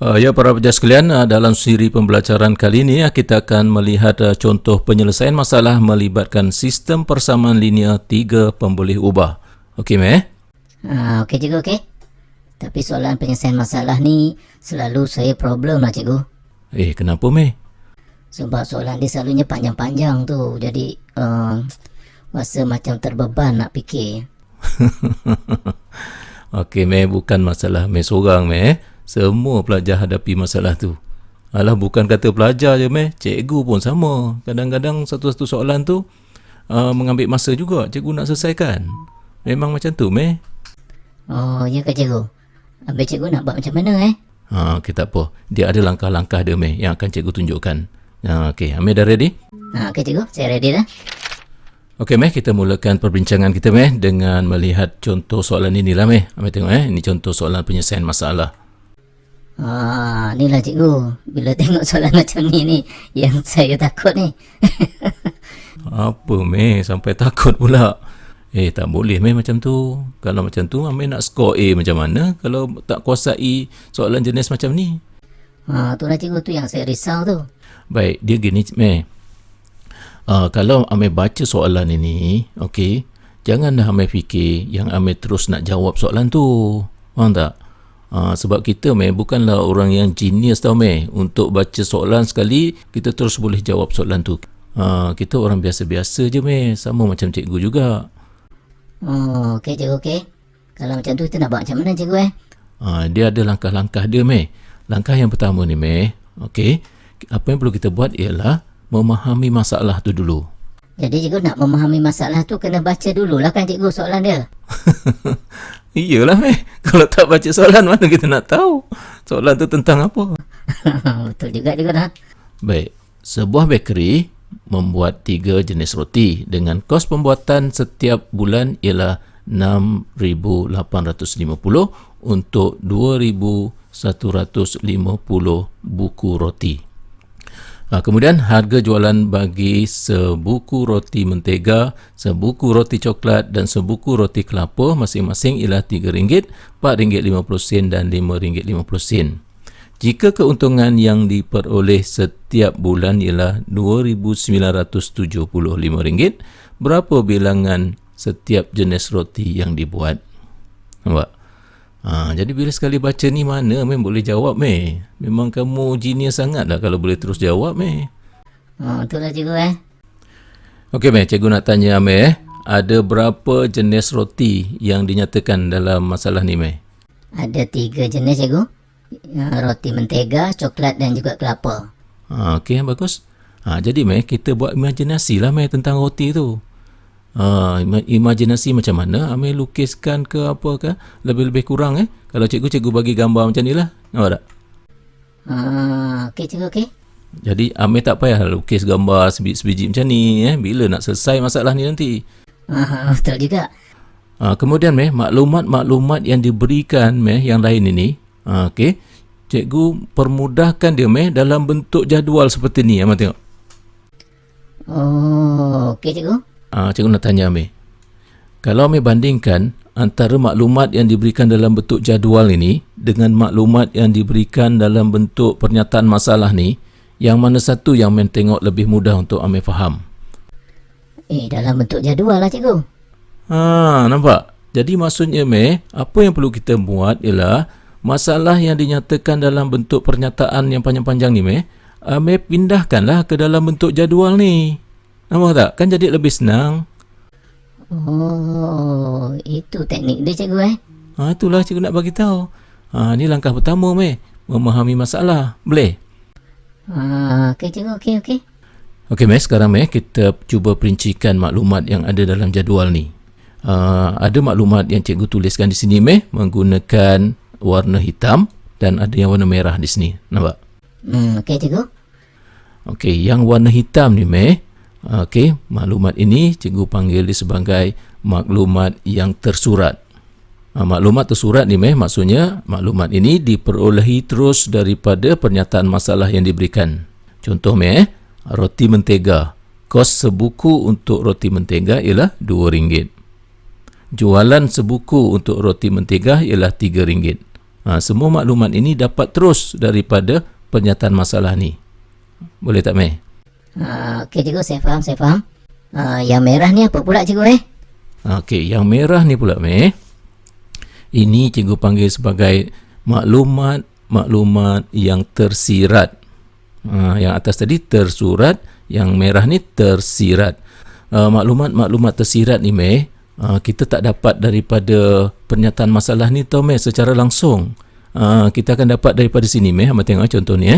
Ya para pelajar sekalian, dalam siri pembelajaran kali ini kita akan melihat contoh penyelesaian masalah melibatkan sistem persamaan linear 3 pemboleh ubah. Okey, Meh? Okey cikgu, okey. Tapi soalan penyelesaian masalah ni selalu saya problem lah cikgu. Kenapa, Meh? Sebab soalan dia selalunya panjang-panjang tu. Jadi rasa macam terbeban nak fikir. Okey, Meh, bukan masalah Meh seorang, Meh. Semua pelajar hadapi masalah tu. Alah, bukan kata pelajar je, Meh. Cikgu pun sama. Kadang-kadang satu-satu soalan tu mengambil masa juga cikgu nak selesaikan. Memang macam tu, Meh. Oh, ya ke cikgu? Habis cikgu nak buat macam mana Okey, tak apa. Dia ada langkah-langkah dia, Meh, yang akan cikgu tunjukkan. Okey, Amir dah ready? Okey cikgu, saya ready dah. Okey, Meh, kita mulakan perbincangan kita, Meh, dengan melihat contoh soalan inilah, Meh. Amir tengok, Ini contoh soalan penyelesaian masalah. Ni lah cikgu. Bila tengok soalan macam ni yang saya takut ni. Apa, Meh? Sampai takut pula. Tak boleh, Meh, macam tu. Kalau macam tu, Amir nak skor A macam mana kalau tak kuasai soalan jenis macam ni? Itulah cikgu, tu yang saya risau tu. Baik, dia gini, Meh. Kalau Amir baca soalan ini, okey, janganlah Amir fikir yang Amir terus nak jawab soalan tu. Faham tak? Sebab kita, Meh, bukanlah orang yang genius tau, Meh. Untuk baca soalan sekali, kita terus boleh jawab soalan tu. Kita orang biasa-biasa je, Meh. Sama macam cikgu juga. Okey cikgu, okey. Kalau macam tu, kita nak buat macam mana cikgu Dia ada langkah-langkah dia, Meh. Langkah yang pertama ni, Meh, okey, apa yang perlu kita buat ialah memahami masalah tu dulu. Jadi cikgu nak memahami masalah tu kena baca dululah kan cikgu soalan dia. Iyalah, Meh. Kalau tak baca soalan, mana kita nak tahu soalan tu tentang apa? Betul juga dah. Baik, sebuah bakery membuat 3 jenis roti dengan kos pembuatan setiap bulan ialah 6,850 untuk 2,150 buku roti. Kemudian harga jualan bagi sebuku roti mentega, sebuku roti coklat dan sebuku roti kelapa masing-masing ialah RM3, RM4.50 dan RM5.50. Jika keuntungan yang diperoleh setiap bulan ialah RM2,975, berapa bilangan setiap jenis roti yang dibuat? Nampak? Jadi bila sekali baca ni mana Meh boleh jawab, Meh. Memang kamu genius sangat lah kalau boleh terus jawab, Meh. Itulah cikgu Okey, Meh, cikgu nak tanya, Meh. Ada berapa jenis roti yang dinyatakan dalam masalah ni, Meh? Ada 3 jenis cikgu. Roti mentega, coklat dan juga kelapa. Okey, bagus. Jadi, Meh, kita buat imajinasi lah, Meh, tentang roti tu. Imajinasi macam mana Amir lukiskan ke apa ke, lebih-lebih kurang kalau cikgu bagi gambar macam ni lah, nampak tak? Okey cikgu, okey. Jadi Amir tak payah lukis gambar sebiji-sebiji macam ni bila nak selesai masalah ni nanti. Betul juga. Kemudian, Meh, maklumat-maklumat yang diberikan, Meh, yang lain ini, okey, cikgu permudahkan dia, Meh, dalam bentuk jadual seperti ni. Amir tengok. Okey cikgu. Cikgu nak tanya, Amir. Kalau Amir bandingkan antara maklumat yang diberikan dalam bentuk jadual ini dengan maklumat yang diberikan dalam bentuk pernyataan masalah ni, yang mana satu yang Amir tengok lebih mudah untuk Amir faham? Dalam bentuk jadual lah cikgu. Nampak? Jadi maksudnya, Amir, apa yang perlu kita buat ialah masalah yang dinyatakan dalam bentuk pernyataan yang panjang-panjang ni, Amir pindahkanlah ke dalam bentuk jadual ni. Nampak tak? Kan jadi lebih senang. Itu teknik dia cikgu Itulah cikgu nak bagi tahu. Ni langkah pertama, Meh, memahami masalah. Boleh? Okey cikgu, okey. Okey, Meh, sekarang, Meh, kita cuba perincikan maklumat yang ada dalam jadual ni. Ada maklumat yang cikgu tuliskan di sini, Meh, menggunakan warna hitam dan ada yang warna merah di sini. Nampak? Okey cikgu. Okey, yang warna hitam ni, Meh, okey, maklumat ini cikgu panggil dia sebagai maklumat yang tersurat. Maklumat tersurat ni, Meh, maksudnya maklumat ini diperolehi terus daripada pernyataan masalah yang diberikan. Contoh, Meh, roti mentega. Kos sebuku untuk roti mentega ialah RM2. Jualan sebuku untuk roti mentega ialah RM3. Semua maklumat ini dapat terus daripada pernyataan masalah ni. Boleh tak, Meh? Okey cikgu, saya faham. Yang merah ni apa pula cikgu Okey, yang merah ni pula, Meh, ini cikgu panggil sebagai maklumat yang tersirat. Yang atas tadi tersurat, yang merah ni tersirat. Maklumat tersirat ni, Meh, kita tak dapat daripada pernyataan masalah ni tau, Meh, secara langsung. Kita akan dapat daripada sini, Meh. Abang tengok contoh ni.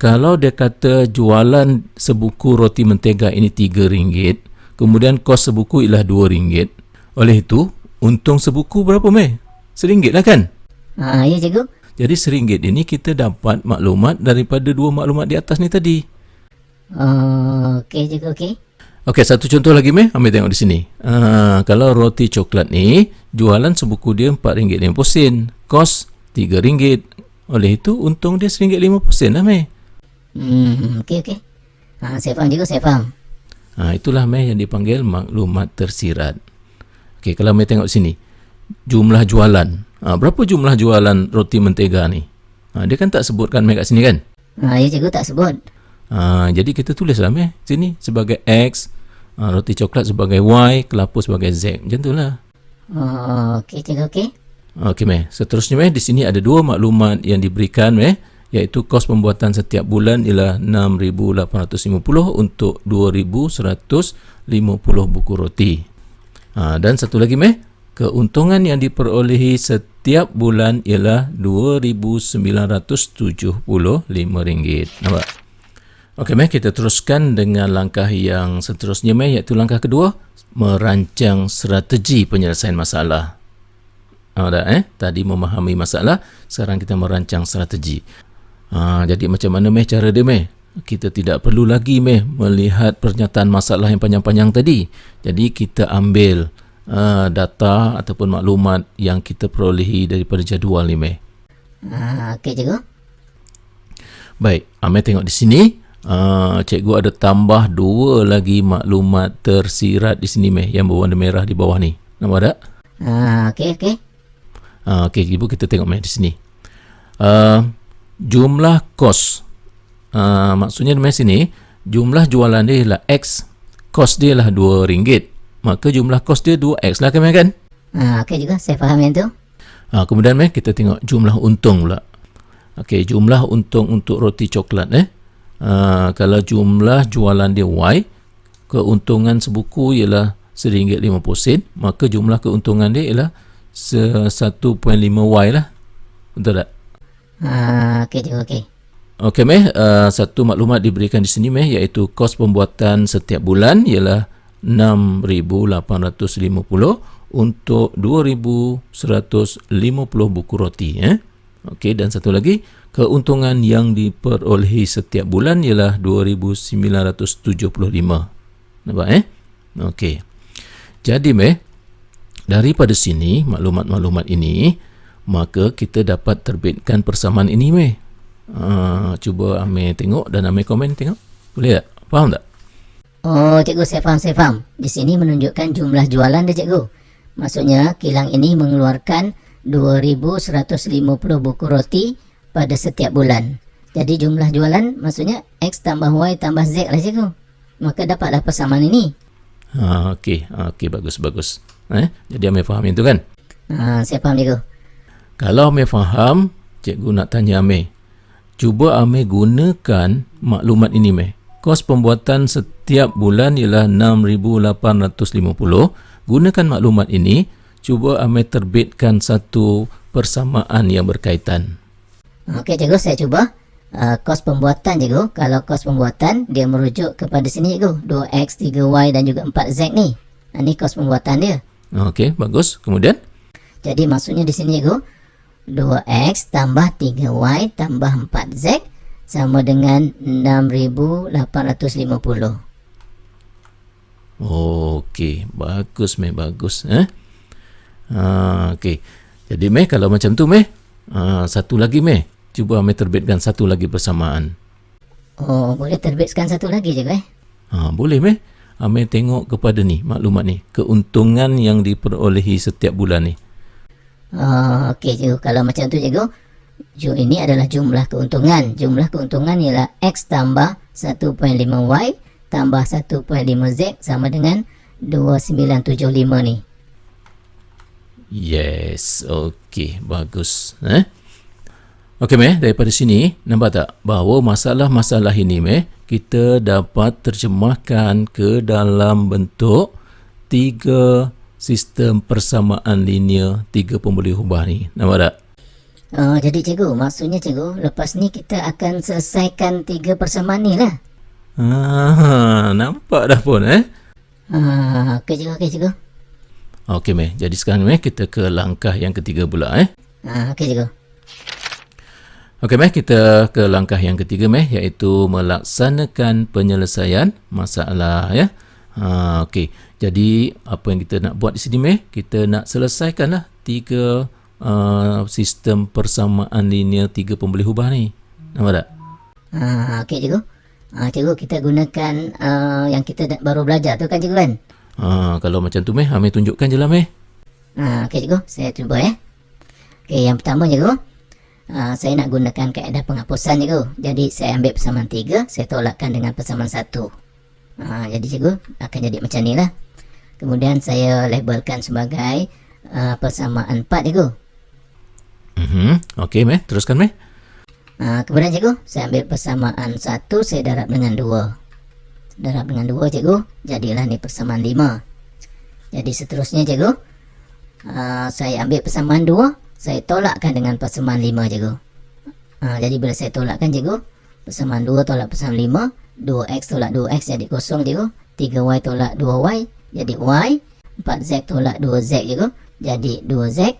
Kalau dia kata jualan sebuku roti mentega ini RM3, kemudian kos sebuku ialah RM2. Oleh itu, untung sebuku berapa, Meh? RM1 lah kan? Ya cikgu. Jadi RM1 ini kita dapat maklumat daripada dua maklumat di atas ni tadi. Okey cikgu, okey. Okey, satu contoh lagi, Meh. Ambil tengok di sini. Kalau roti coklat ni, jualan sebuku dia RM4.50, kos RM3. Oleh itu, untung dia RM1.50 lah, Meh. Okey. Saya faham cikgu, saya faham. Itulah, Meh, yang dipanggil maklumat tersirat. Okey, kalau Meh tengok sini, jumlah jualan. Berapa jumlah jualan roti mentega ni? Dia kan tak sebutkan, Meh, kat sini kan? Ya cikgu, tak sebut. Jadi kita tulislah, Meh, sini sebagai X, roti coklat sebagai Y, kelapa sebagai Z. Macam tu lah. Okey cikgu, okey. Okey, Meh. Seterusnya, Meh, di sini ada dua maklumat yang diberikan, Meh, iaitu kos pembuatan setiap bulan ialah RM6,850 untuk 2,150 buku roti. Dan satu lagi, Meh, keuntungan yang diperolehi setiap bulan ialah RM2,975. Nampak? Okey, Meh, kita teruskan dengan langkah yang seterusnya, Meh, iaitu langkah kedua, merancang strategi penyelesaian masalah. Tadi memahami masalah, sekarang kita merancang strategi. Jadi macam mana, Meh, cara dia, Meh? Kita tidak perlu lagi, Meh, melihat pernyataan masalah yang panjang-panjang tadi. Jadi kita ambil data ataupun maklumat yang kita perolehi daripada jadual ni, Meh. Okey cikgu. Baik, Meh tengok di sini. Cikgu ada tambah dua lagi maklumat tersirat di sini, Meh, yang berwarna merah di bawah ni. Nampak tak? Okey. Okey, ibu kita tengok, Meh, di sini. Jumlah kos. Maksudnya, Meh, sini jumlah jualan dia ialah X, kos dia ialah RM2. Maka jumlah kos dia 2X lah, kan, Meh, kan? Okey juga, saya faham yang tu. Kemudian, Meh, kita tengok jumlah untung pula. Okey, jumlah untung untuk roti coklat, kalau jumlah jualan dia Y, keuntungan sebuku ialah RM1.50, maka jumlah keuntungan dia ialah 1.5Y lah. Betul tak? Okey cikgu, okey. Okey, Meh, satu maklumat diberikan di sini, Meh, iaitu kos pembuatan setiap bulan ialah RM6,850 untuk 2,150 buku roti. Okey, dan satu lagi, keuntungan yang diperolehi setiap bulan ialah 2,975. Nampak, Okey. Jadi, Meh, daripada sini, maklumat-maklumat ini, maka kita dapat terbitkan persamaan ini, Meh. Cuba Amir tengok dan Amir komen tengok. Boleh tak? Faham tak? Oh cikgu, saya faham. Di sini menunjukkan jumlah jualan dia cikgu. Maksudnya kilang ini mengeluarkan 2,150 buku roti pada setiap bulan. Jadi jumlah jualan maksudnya X tambah Y tambah Z lah cikgu. Maka dapatlah persamaan ini. Okey, bagus. Jadi Amir faham itu kan? Saya faham cikgu. Kalau Amir faham, cikgu nak tanya Amir. Cuba Amir gunakan maklumat ini, Meh. Kos pembuatan setiap bulan ialah 6,850. Gunakan maklumat ini, cuba Amir terbitkan satu persamaan yang berkaitan. Okey cikgu, saya cuba. Kos pembuatan cikgu. Kalau kos pembuatan, dia merujuk kepada sini cikgu. 2X, 3Y dan juga 4Z ni. Ini kos pembuatan dia. Okey, bagus. Kemudian? Jadi maksudnya di sini cikgu, 2X tambah 3Y tambah 4Z sama dengan 6,850. Okey, bagus, Meh, bagus. Okey. Jadi, Meh, kalau macam tu, Meh, satu lagi, Meh. Cuba Amir terbitkan satu lagi persamaan. Oh, boleh terbitkan satu lagi cikgu, Boleh, Meh. Amir tengok kepada ni, maklumat ni. Keuntungan yang diperolehi setiap bulan ni. Okey cikgu, kalau macam tu cikgu, ini adalah jumlah keuntungan. Jumlah keuntungan ialah X tambah 1.5Y tambah 1.5Z sama dengan 2975 ni. Yes, okey, bagus. Okey meh, daripada sini nampak tak bahawa masalah-masalah ini meh kita dapat terjemahkan ke dalam bentuk 3 sistem persamaan linear 3 pemboleh ubah ni. Nampak tak? Jadi cikgu, maksudnya cikgu, lepas ni kita akan selesaikan 3 persamaan ni lah. Nampak dah pun Okey cikgu. Okey meh, jadi sekarang meh kita ke langkah yang ketiga pula Okey cikgu. Okey meh, kita ke langkah yang ketiga meh, iaitu melaksanakan penyelesaian masalah ya. Okey, jadi apa yang kita nak buat di sini meh, kita nak selesaikanlah 3 sistem persamaan linear 3 pemboleh ubah ni. Nampak tak? Okey cikgu. Cikgu, kita gunakan yang kita baru belajar tu kan cikgu kan? Kalau macam tu meh, Amir tunjukkan je lah meh. Okey cikgu, saya cuba ya. Okey, yang pertama cikgu, saya nak gunakan kaedah penghapusan cikgu. Jadi saya ambil persamaan 3, saya tolakkan dengan persamaan 1. Jadi cikgu akan jadi macam ni lah. Kemudian saya labelkan sebagai persamaan 4 cikgu. Okey meh, teruskan meh. Kemudian cikgu, saya ambil persamaan 1, saya darab dengan 2. Darab dengan 2 cikgu, jadilah ni persamaan 5. Jadi seterusnya cikgu, saya ambil persamaan 2, saya tolakkan dengan persamaan 5 cikgu. Jadi bila saya tolakkan cikgu, persamaan 2 tolak persamaan 5, 2x tolak 2x jadi kosong cikgu, 3y tolak 2y jadi y, 4z tolak 2z cikgu, jadi 2z.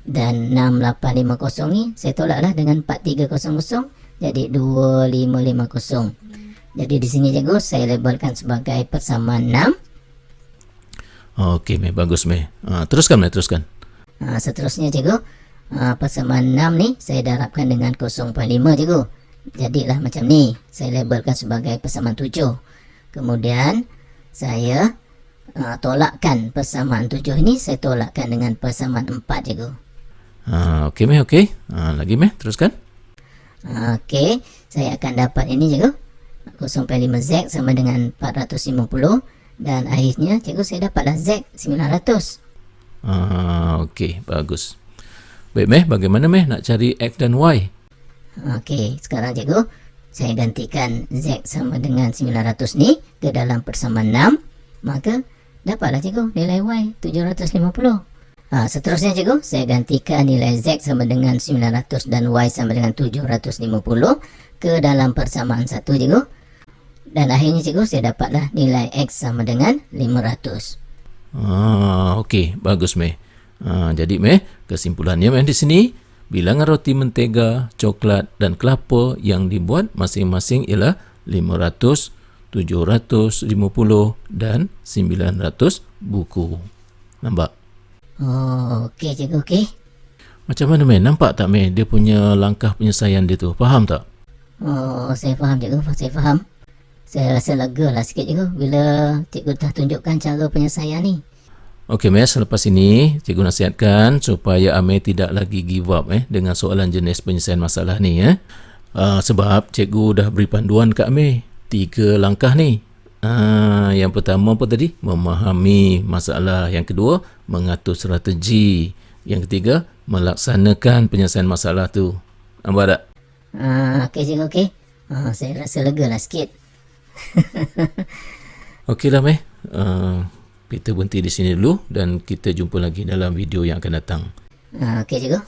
Dan 6850 ni saya tolaklah dengan 4300, jadi 2550. Jadi di sini cikgu saya labelkan sebagai persamaan 6. Okey meh, bagus meh. Teruskan meh, teruskan. Seterusnya cikgu, persamaan 6 ni saya darabkan dengan 0.5 cikgu. Jadilah macam ni, saya labelkan sebagai persamaan 7. Kemudian saya tolakkan persamaan 7 ini, saya tolakkan dengan persamaan 4 cikgu. Okey meh, okey. Lagi meh, teruskan. Okey, saya akan dapat ini cikgu, 0.5Z sama dengan 450. Dan akhirnya cikgu saya dapatlah Z 900. Okey, bagus. Baik meh, bagaimana meh nak cari X dan Y? Okey, sekarang cikgu saya gantikan Z sama dengan 900 ni ke dalam persamaan 6. Maka dapatlah cikgu nilai Y 750. Seterusnya cikgu, saya gantikan nilai Z sama dengan 900 dan Y sama dengan 750 ke dalam persamaan 1 cikgu. Dan akhirnya cikgu saya dapatlah nilai X sama dengan 500. Okey, bagus meh. Jadi meh, kesimpulannya meh di sini, bilangan roti mentega, coklat dan kelapa yang dibuat masing-masing ialah 500, 750 dan 900 buku. Nampak? Okey cikgu, okey. Macam mana meh? Nampak tak meh dia punya langkah penyelesaian dia tu? Faham tak? Saya faham cikgu, saya faham. Saya rasa lega lah sikit cikgu bila cikgu dah tunjukkan cara penyelesaian ni. Okey meh, selepas ini cikgu nasihatkan supaya Amir tidak lagi give up dengan soalan jenis penyelesaian masalah ni sebab cikgu dah beri panduan kat Amir 3 langkah ni. Yang pertama apa tadi? Memahami masalah. Yang kedua, mengatur strategi. Yang ketiga, melaksanakan penyelesaian masalah tu. Nampak tak? Okey cikgu, okey. Saya rasa lega lah sikit. Okeylah meh. Kita berhenti di sini dulu dan kita jumpa lagi dalam video yang akan datang. Okey cikgu.